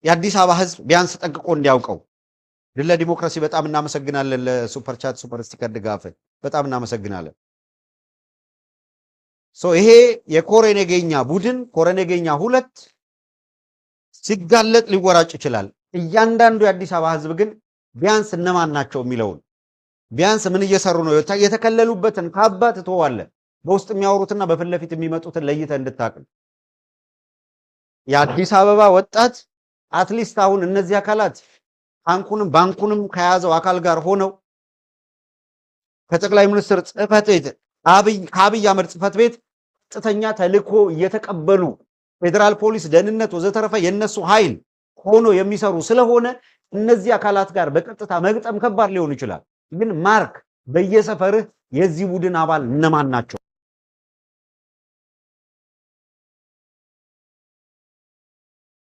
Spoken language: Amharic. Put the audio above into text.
የአዲስ አበባ ህዝብ ቢያንስ ጠንቅቆ እንዲያውቀው። ድለ ዲሞክራሲ በጣም እናመሰግናለን። ለሱፐር ቻት ሱፐር ስቲከር ድጋፍ በጣም እናመሰግናለን። ይሄ የኮረኔገኛ ቡድን ኮረኔገኛ 2 ሲጋለጥ ሊወራጭ ይችላል። እያንዳንዱ የአዲስ አበባ ህዝብ ግን ቢያንስ እነማን ናቸው የሚለውን ቢያንስ ምን እየሰሩ ነው የተከለሉበትን ካባት ተዋለ በውስጥ የሚያወሩትና በፊት ለፊት የሚመጡትን ለይተ እንድታቅ የአዲስ አበባ ወጣት አትሊስት አሁን እነዚህ አካላት ባንኩንም ከያዘው አካል ጋር ሆነው ከጠቅላይ ሚኒስትር ጽህፈት ቤት ከአብይ አህመድ ጽህፈት ቤት ቀጥተኛ ተልእኮ እየተቀበሉ ፌደራል ፖሊስ፣ ደህንነት ወዘተረፈ የነሱ ኃይል ሆኖ የሚሰሩ ስለሆነ እነዚህ አካላት ጋር በቀጥታ መግጠም ከባድ ሊሆን ይችላል። ግን ማርክ በየሰፈርህ የዚህ ቡድን አባል እነማን ናቸው?